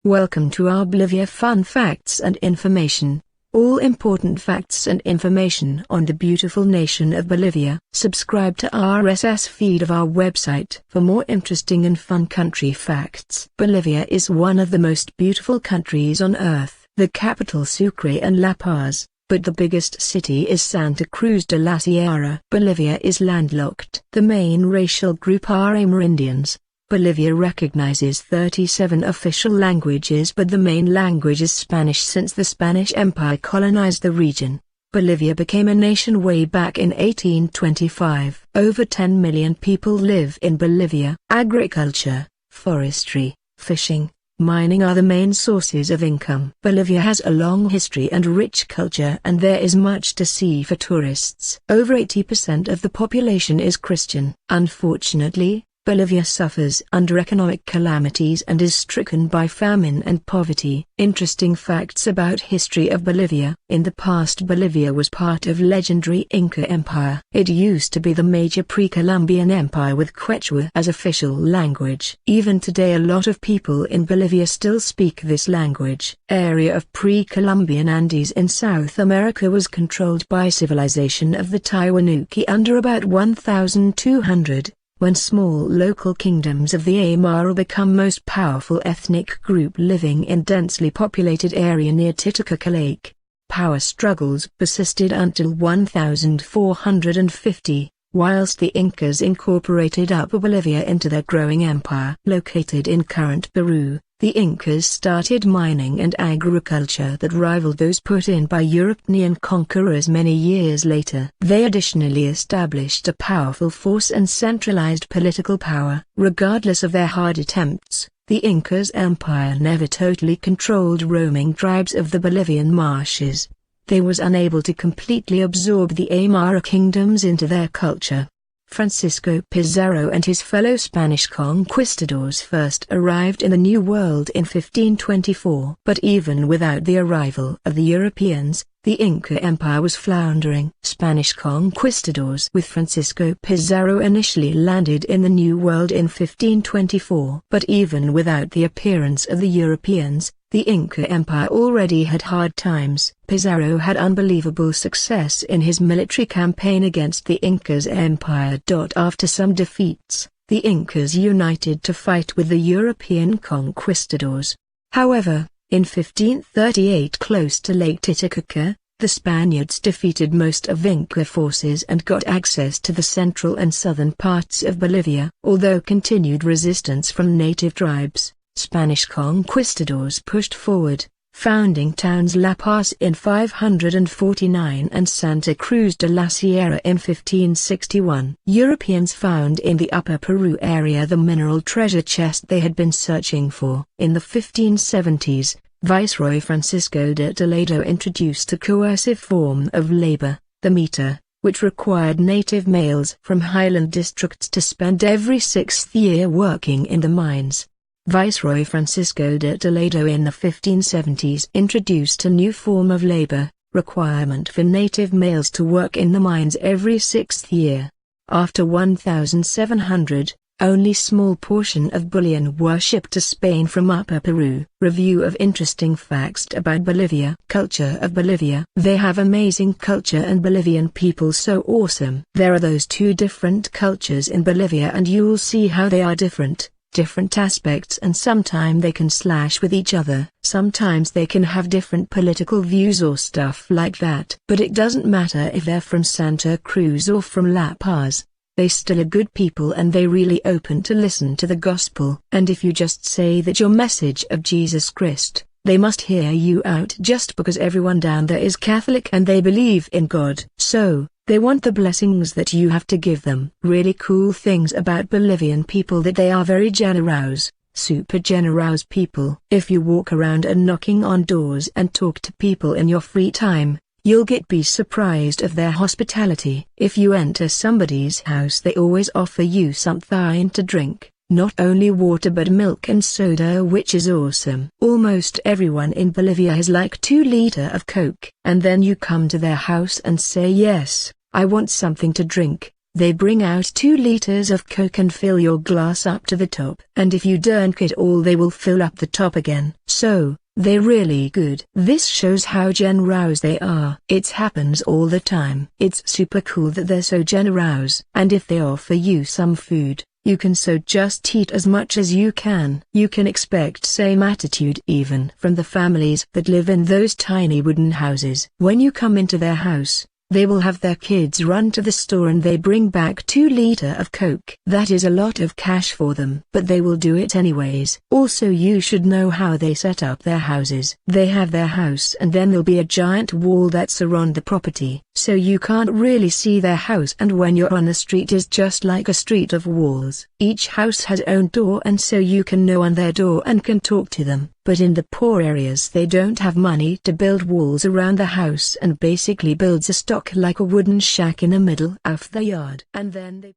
Welcome to our Bolivia Fun Facts and Information. All important facts and information on the beautiful nation of Bolivia. Subscribe to our RSS feed of our website for more interesting and fun country facts. Bolivia is one of the most beautiful countries on earth. The capital Sucre and La Paz, but the biggest city is Santa Cruz de la Sierra. Bolivia is landlocked. The main racial group are Amerindians. Bolivia recognizes 37 official languages, but the main language is Spanish since the Spanish Empire colonized the region. Bolivia became a nation way back in 1825. Over 10 million people live in Bolivia. Agriculture, forestry, fishing, mining are the main sources of income. Bolivia has a long history and rich culture, and there is much to see for tourists. Over 80% of the population is Christian. Unfortunately, Bolivia suffers under economic calamities and is stricken by famine and poverty. Interesting facts about history of Bolivia. In the past, Bolivia was part of legendary Inca Empire. It used to be the major pre-Columbian empire with Quechua as official language. Even today a lot of people in Bolivia still speak this language. Area of pre-Columbian Andes in South America was controlled by civilization of the Tiwanuki under about 1200. When small local kingdoms of the Aymara become most powerful ethnic group living in densely populated area near Titicaca Lake. Power struggles persisted until 1450, whilst the Incas incorporated Upper Bolivia into their growing empire. Located in current Peru, the Incas started mining and agriculture that rivaled those put in by European conquerors many years later. They additionally established a powerful force and centralized political power. Regardless of their hard attempts, the Incas' empire never totally controlled roaming tribes of the Bolivian marshes. They was unable to completely absorb the Aymara kingdoms into their culture. Francisco Pizarro and his fellow Spanish conquistadors first arrived in the New World in 1524. But even without the arrival of the Europeans, the Inca Empire was floundering. Spanish conquistadors with Francisco Pizarro initially landed in the New World in 1524. But even without the appearance of the Europeans, the Inca Empire already had hard times. Pizarro had unbelievable success in his military campaign against the Incas' empire. After some defeats, the Incas united to fight with the European conquistadors. However, in 1538 close to Lake Titicaca, the Spaniards defeated most of Inca forces and got access to the central and southern parts of Bolivia. Although continued resistance from native tribes, Spanish conquistadors pushed forward, founding towns La Paz in 549 and Santa Cruz de la Sierra in 1561. Europeans found in the Upper Peru area the mineral treasure chest they had been searching for. In the 1570s, Viceroy Francisco de Toledo introduced a coercive form of labor, the mita, which required native males from highland districts to spend every sixth year working in the mines. Viceroy Francisco de Toledo in the 1570s introduced a new form of labor, requirement for native males to work in the mines every sixth year. After 1700, only small portion of bullion were shipped to Spain from Upper Peru. Review of interesting facts about Bolivia. Culture of Bolivia. They have amazing culture and Bolivian people so awesome. There are those two different cultures in Bolivia and you'll see how they are different aspects, and sometimes they can slash with each other. Sometimes they can have different political views or stuff like that. But it doesn't matter if they're from Santa Cruz or from La Paz. They still are good people and they really open to listen to the gospel. And if you just say that your message of Jesus Christ, they must hear you out just because everyone down there is Catholic and they believe in God. So, they want the blessings that you have to give them. Really cool things about Bolivian people that they are very generous, super generous people. If you walk around and knocking on doors and talk to people in your free time, you'll be surprised of their hospitality. If you enter somebody's house they always offer you something to drink, not only water but milk and soda, which is awesome. Almost everyone in Bolivia has like 2 liters of Coke. And then you come to their house and say, yes, I want something to drink. They bring out 2 liters of Coke and fill your glass up to the top. And if you drink it all, they will fill up the top again. So, they're really good. This shows how generous they are. It happens all the time. It's super cool that they're so generous. And if they offer you some food, you can so just eat as much as you can. You can expect same attitude even from the families that live in those tiny wooden houses. When you come into their house, they will have their kids run to the store and they bring back 2 liters of Coke. That is a lot of cash for them, but they will do it anyways. Also, you should know how they set up their houses. They have their house and then there'll be a giant wall that surround the property, so you can't really see their house, and when you're on the street is just like a street of walls. Each house has own door, and so you can know on their door and can talk to them. But in the poor areas they don't have money to build walls around the house and basically builds a stock like a wooden shack in the middle of the yard. And then they